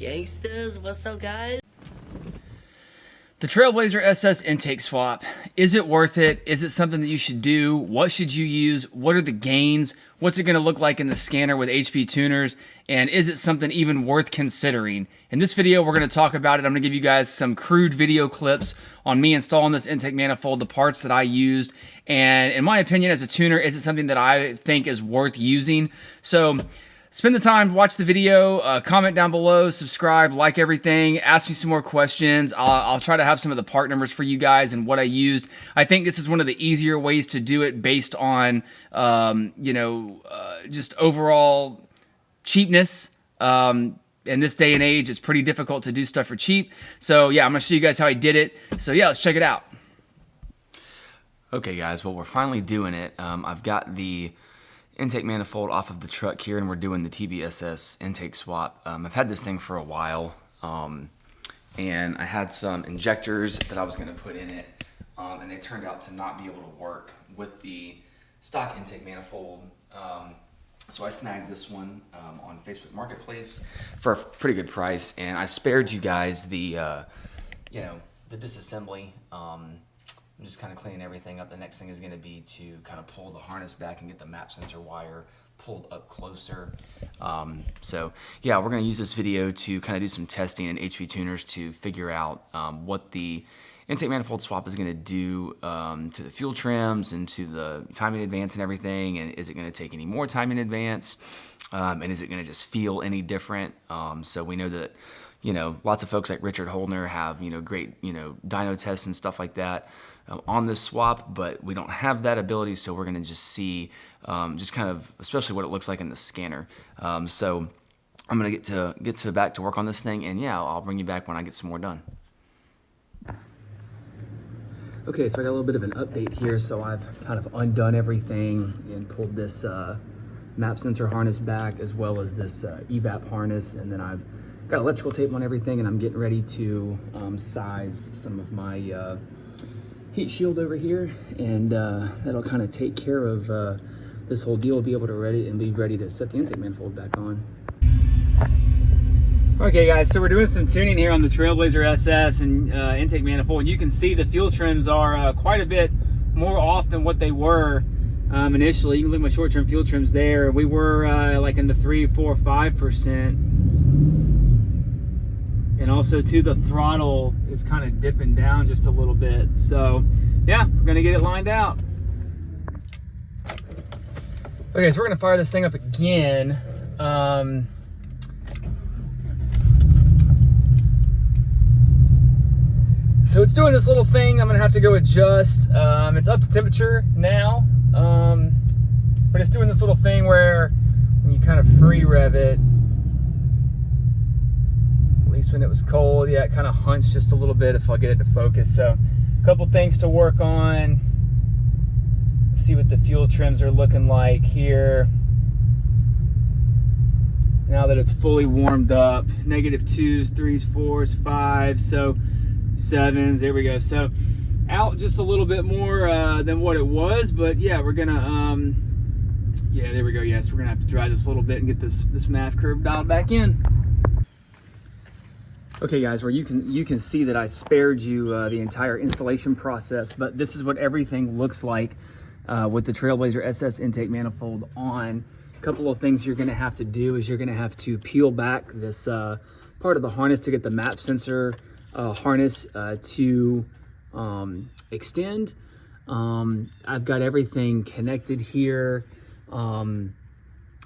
Gangsters, what's up guys? The Trailblazer SS intake swap. Is it worth it? Is it something that you should do? What should you use? What are the gains? What's it going to look like in the scanner with HP tuners? And is it something even worth considering? In this video, we're going to talk about it. I'm going to give you guys some crude video clips on me installing this intake manifold, the parts that I used. And in my opinion, as a tuner, is it something that I think is worth using? So spend the time, watch the video, comment down below, subscribe, like everything, ask me some more questions. I'll try to have some of the part numbers for you guys and what I used. I think this is one of the easier ways to do it based on, just overall cheapness. In this day and age, it's pretty difficult to do stuff for cheap. So yeah, I'm gonna show you guys how I did it. So yeah, let's check it out. Okay guys, well we're finally doing it. I've got the intake manifold off of the truck here, and we're doing the TBSS intake swap. I've had this thing for a while, and I had some injectors that I was going to put in it, and they turned out to not be able to work with the stock intake manifold. So I snagged this one on Facebook Marketplace for a pretty good price, and I spared you guys the, the disassembly. I'm just kind of cleaning everything up. The next thing is going to be to kind of pull the harness back and get the MAP sensor wire pulled up closer. So yeah, we're going to use this video to kind of do some testing in HP tuners to figure out what the intake manifold swap is going to do to the fuel trims and to the time in advance and everything. And is it going to take any more time in advance? And is it going to just feel any different? So we know that, lots of folks like Richard Holdner have, great, dyno tests and stuff like that on this swap, but we don't have that ability, so we're going to just see just kind of, especially what it looks like in the scanner. So I'm going to get back to work on this thing, and yeah, I'll bring you back when I get some more done. Okay, so I got a little bit of an update here. So I've kind of undone everything and pulled this MAP sensor harness back, as well as this evap harness, and then I've got electrical tape on everything, and I'm getting ready to size some of my heat shield over here, and that'll kind of take care of this whole deal. Be able to be ready to set the intake manifold back on. Okay guys, so we're doing some tuning here on the Trailblazer SS and intake manifold. You can see the fuel trims are quite a bit more off than what they were initially. You can look at my short-term fuel trims there. We were like in the 3, 4, 5%. And also too, the throttle is kind of dipping down just a little bit. So yeah, we're gonna get it lined out. Okay, so we're gonna fire this thing up again. So it's doing this little thing. I'm gonna have to go adjust. It's up to temperature now, but it's doing this little thing where when you kind of free rev it, at least when it was cold, yeah, it kind of hunched just a little bit if I get it to focus. So a couple things to work on. See what the fuel trims are looking like here. Now that it's fully warmed up, -2s, 3s, 4s, 5s, so 7s, there we go. So out just a little bit more than what it was, but yeah, we're gonna, yeah, there we go. Yes, we're gonna have to dry this a little bit and get this MAF curve dialed back in. Okay guys, where you can see that I spared you the entire installation process, but this is what everything looks like with the Trailblazer SS intake manifold on. A couple of things you're gonna have to do is you're gonna have to peel back this part of the harness to get the MAP sensor harness to extend. I've got everything connected here.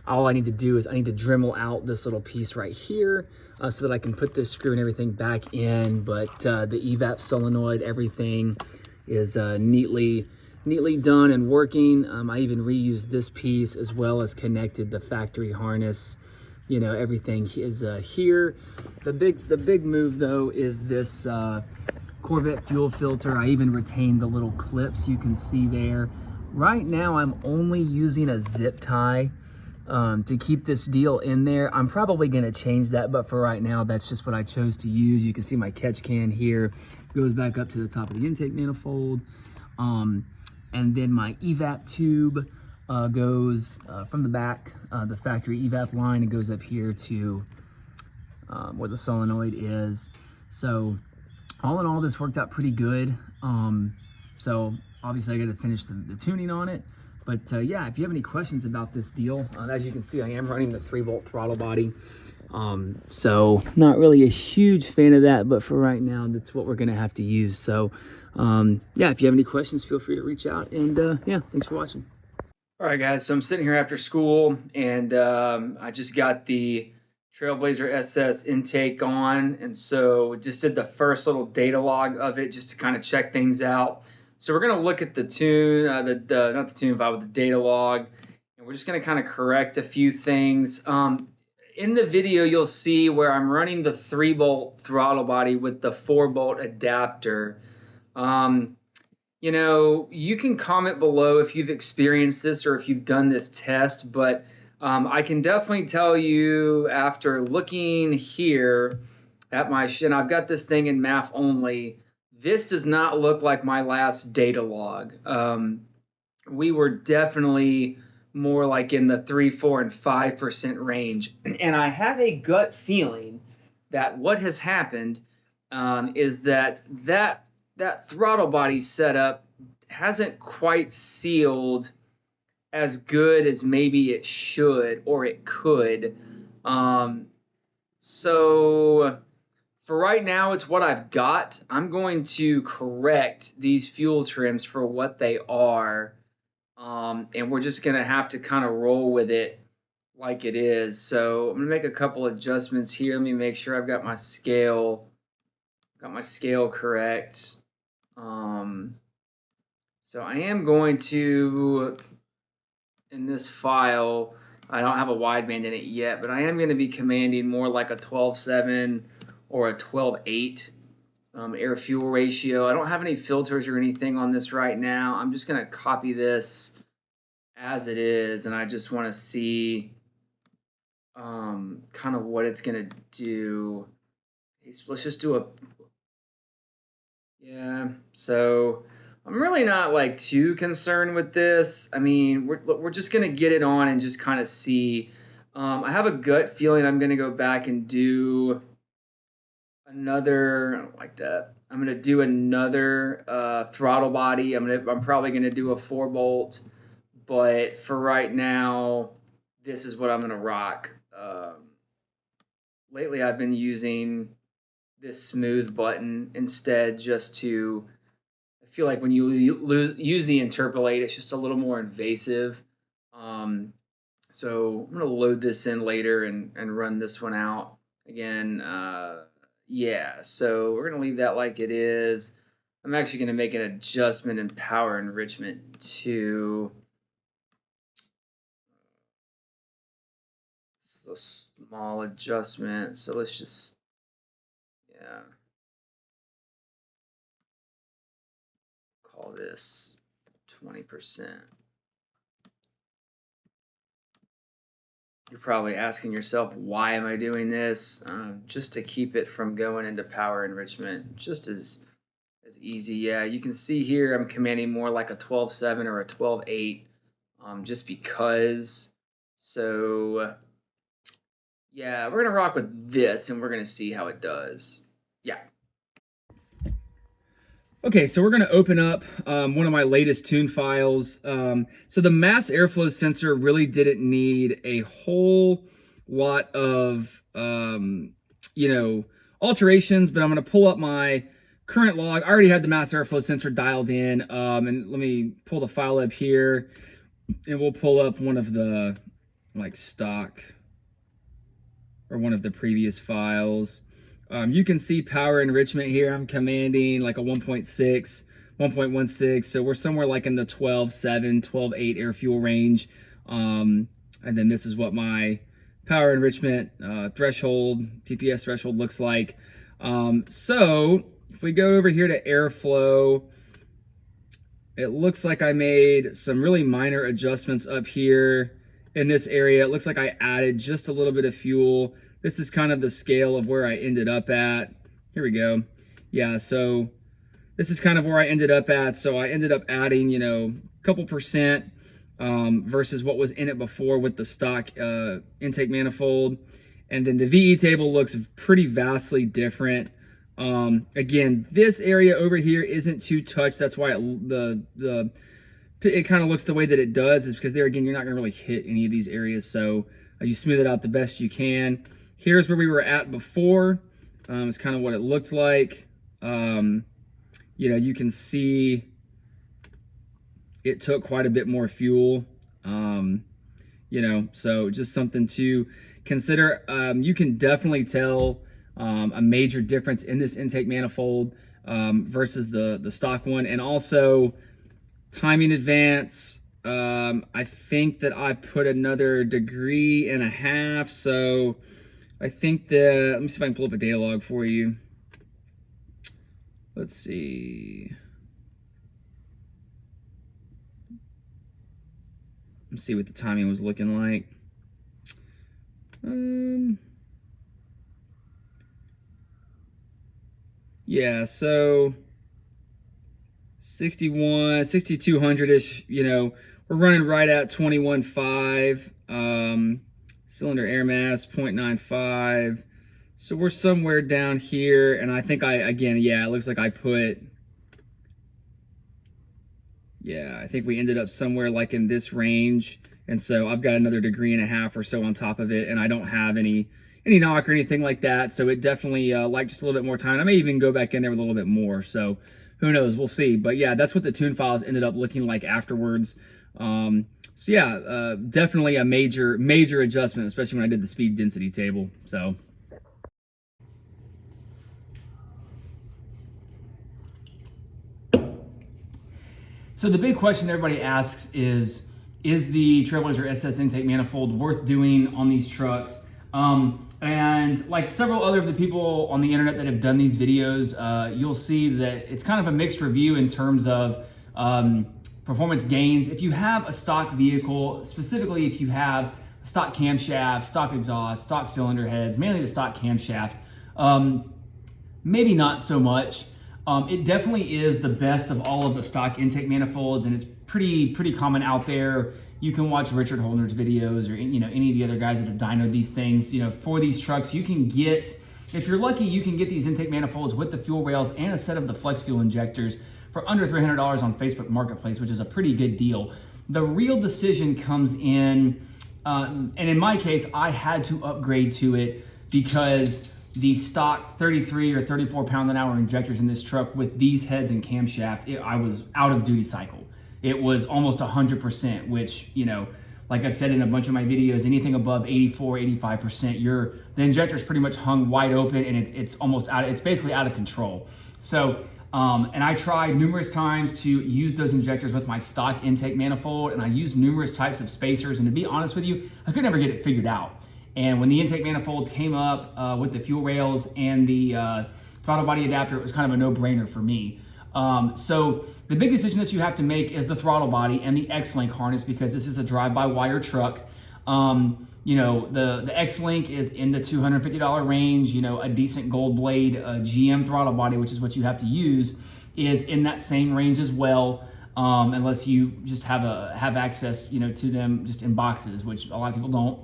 All I need to do is I need to Dremel out this little piece right here so that I can put this screw and everything back in. But the evap solenoid, everything is neatly done and working. I even reused this piece as well as connected the factory harness. Everything is here. The big move though is this Corvette fuel filter. I even retained the little clips you can see there. Right now I'm only using a zip tie to keep this deal in there. I'm probably going to change that, but for right now, that's just what I chose to use. You can see my catch can here goes back up to the top of the intake manifold. And then my evap tube goes from the back, the factory evap line, and goes up here to where the solenoid is. So all in all, this worked out pretty good. So obviously I got to finish the tuning on it. But yeah, if you have any questions about this deal, as you can see, I am running the 3-volt throttle body. So not really a huge fan of that, but for right now, that's what we're going to have to use. So yeah, if you have any questions, feel free to reach out. And yeah, thanks for watching. All right, guys, so I'm sitting here after school, and I just got the Trailblazer SS intake on, and so just did the first little data log of it just to kind of check things out. So we're going to look at the tune, not the tune file, but the data log, and we're just going to kind of correct a few things. In the video, you'll see where I'm running the 3-volt throttle body with the 4-volt adapter. You know, you can comment below if you've experienced this or if you've done this test, but I can definitely tell you after looking here at my and I've got this thing in MAF only, this does not look like my last data log. We were definitely more like in the 3, 4, and 5% range. And I have a gut feeling that what has happened is that throttle body setup hasn't quite sealed as good as maybe it should or it could. So for right now, it's what I've got. I'm going to correct these fuel trims for what they are. And we're just going to have to kind of roll with it like it is. So I'm going to make a couple adjustments here. Let me make sure I've got my scale correct. So I am going to, in this file, I don't have a wideband in it yet, but I am going to be commanding more like a 12/7 or a 12/8 air fuel ratio. I don't have any filters or anything on this right now. I'm just going to copy this as it is, and I just want to see kind of what it's going to do. Let's just do a, yeah, so I'm really not like too concerned with this. I mean, we're just going to get it on and just kind of see. I have a gut feeling I'm going to go back and do another, I don't like that. I'm going to do another throttle body. I'm probably going to do a 4-volt, but for right now, this is what I'm going to rock. Lately, I've been using this smooth button instead, just to, I feel like when you use the interpolate, it's just a little more invasive. So I'm going to load this in later and run this one out again. Yeah, so we're going to leave that like it is. I'm actually going to make an adjustment in power enrichment too. It's a small adjustment, so let's just, yeah, call this 20%. You're probably asking yourself, why am I doing this? Just to keep it from going into power enrichment, just as easy. Yeah, you can see here I'm commanding more like a 12/7 or a 12/8, just because. So yeah, we're gonna rock with this, and we're gonna see how it does. Yeah. Okay, so we're going to open up one of my latest tune files. So the mass airflow sensor really didn't need a whole lot of, you know, alterations, but I'm going to pull up my current log. I already had the mass airflow sensor dialed in, and let me pull the file up here, and we'll pull up one of the, like, stock or one of the previous files. You can see power enrichment here. I'm commanding like a 1.6, 1.16. So we're somewhere like in the 12/7, 12/8 air fuel range. And then this is what my power enrichment threshold, TPS threshold looks like. So if we go over here to airflow, it looks like I made some really minor adjustments up here in this area. It looks like I added just a little bit of fuel. This is kind of the scale of where I ended up at. Here we go. Yeah, so this is kind of where I ended up at. So I ended up adding, you know, a couple percent versus what was in it before with the stock intake manifold. And then the VE table looks pretty vastly different. Again, this area over here isn't too touched. That's why it kind of looks the way that it does, is because there again, you're not gonna really hit any of these areas. So you smooth it out the best you can. Here's where we were at before. It's kind of what it looked like. You know, you can see it took quite a bit more fuel. You know, so just something to consider. You can definitely tell a major difference in this intake manifold versus the stock one. And also timing advance, I think that I put another 1.5 degrees. So I think that, let me see if I can pull up a data log for you. Let's see. Let's see what the timing was looking like. Yeah, so 6200-ish, you know, we're running right at 21.5, cylinder air mass 0.95. So we're somewhere down here, and I think it looks like I think we ended up somewhere like in this range. And so I've got another 1.5 degrees or so on top of it, and I don't have any knock or anything like that. So it definitely liked just a little bit more time. I may even go back in there with a little bit more. So who knows? We'll see. But yeah, that's what the tune files ended up looking like afterwards. So yeah, definitely a major adjustment, especially when I did the speed density table. So. So the big question everybody asks is the Trailblazer SS intake manifold worth doing on these trucks? And like several other of the people on the internet that have done these videos, you'll see that it's kind of a mixed review in terms of performance gains. If you have a stock vehicle, specifically if you have stock camshaft, stock exhaust, stock cylinder heads, mainly the stock camshaft, maybe not so much. It definitely is the best of all of the stock intake manifolds, and it's pretty common out there. You can watch Richard Holdner's videos, or you know, any of the other guys that have dynoed these things. You know, for these trucks, you can get, if you're lucky, you can get these intake manifolds with the fuel rails and a set of the flex fuel injectors for under $300 on Facebook Marketplace, which is a pretty good deal. The real decision comes in, and in my case, I had to upgrade to it because the stock 33 or 34 pound an hour injectors in this truck with these heads and camshaft, I was out of duty cycle. It was almost 100%, which, you know, like I've said in a bunch of my videos, anything above 84, 85%, the injector's pretty much hung wide open, and it's almost it's basically out of control. So, and I tried numerous times to use those injectors with my stock intake manifold, and I used numerous types of spacers, and to be honest with you, I could never get it figured out. And when the intake manifold came up with the fuel rails and the throttle body adapter, it was kind of a no-brainer for me. So the big decision that you have to make is the throttle body and the X-Link harness, because this is a drive-by-wire truck. You know, the X-Link is in the $250 range. You know, a decent gold blade GM throttle body, which is what you have to use, is in that same range as well. Unless you just have access, you know, to them just in boxes, which a lot of people don't.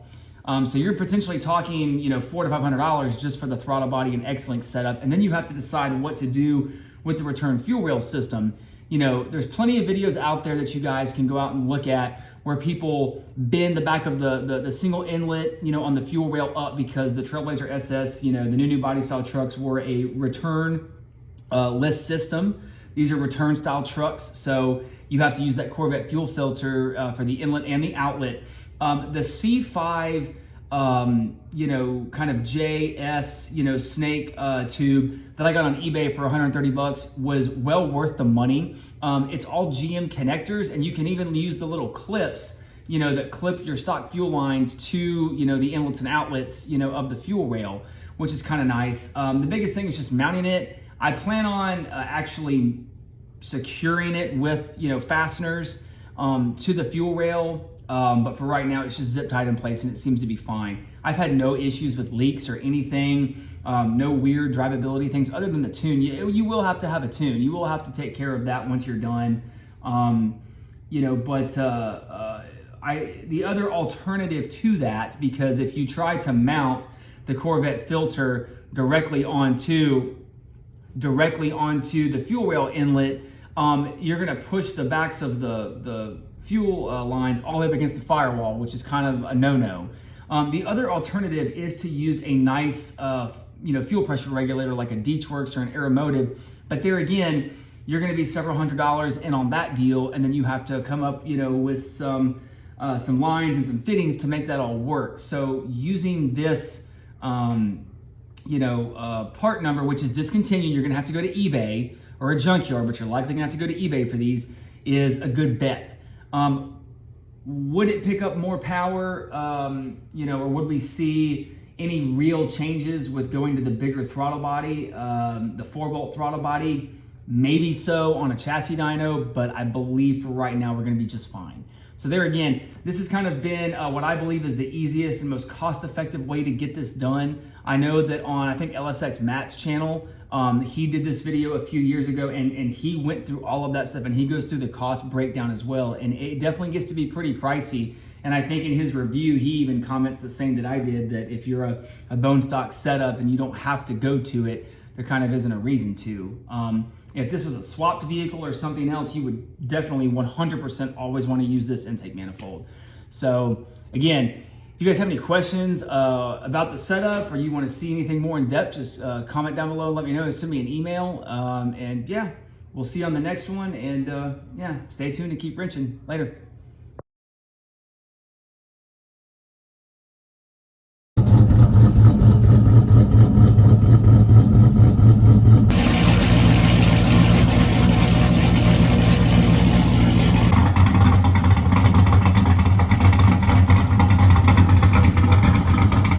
So you're potentially talking, you know, $400 to $500 just for the throttle body and X-Link setup. And then you have to decide what to do with the return fuel rail system. You know, there's plenty of videos out there that you guys can go out and look at where people bend the back of the single inlet, you know, on the fuel rail up, because the Trailblazer SS, you know, the new body style trucks were a return less system. These are return style trucks. So you have to use that Corvette fuel filter for the inlet and the outlet. The C5, you know, kind of JS, you know, snake tube that I got on eBay for 130 bucks was well worth the money. It's all GM connectors, and you can even use the little clips, you know, that clip your stock fuel lines to, you know, the inlets and outlets, you know, of the fuel rail, which is kind of nice. The biggest thing is just mounting it. I plan on actually securing it with, you know, fasteners to the fuel rail. But for right now, it's just zip tied in place, and it seems to be fine. I've had no issues with leaks or anything, no weird drivability things other than the tune. You will have to have a tune. You will have to take care of that once you're done. You know, but the other alternative to that, because if you try to mount the Corvette filter directly onto the fuel rail inlet, you're going to push the backs of the fuel lines all the way up against the firewall, which is kind of a no-no. The other alternative is to use a nice fuel pressure regulator like a Deechworks or an Aeromotive, but there again, you're going to be several $100s in on that deal, and then you have to come up with some lines and some fittings to make that all work. So using this part number, which is discontinued, you're going to have to go to eBay or a junkyard, but you're likely going to have to go to eBay for these, is a good bet. Would it pick up more power, or would we see any real changes with going to the bigger throttle body, the 4-bolt throttle body? Maybe so on a chassis dyno, but I believe for right now we're going to be just fine. So there again, this has kind of been what I believe is the easiest and most cost-effective way to get this done. I know that on, I think, LSX Matt's channel, he did this video a few years ago, and he went through all of that stuff, and he goes through the cost breakdown as well, and it definitely gets to be pretty pricey. And I think in his review, he even comments the same that I did, that if you're a bone stock setup and you don't have to go to it, there kind of isn't a reason to. If this was a swapped vehicle or something else, you would definitely 100% always want to use this intake manifold. So again, if you guys have any questions about the setup, or you want to see anything more in depth, just comment down below, let me know, send me an email, and yeah, we'll see you on the next one, and yeah, stay tuned and keep wrenching. Later.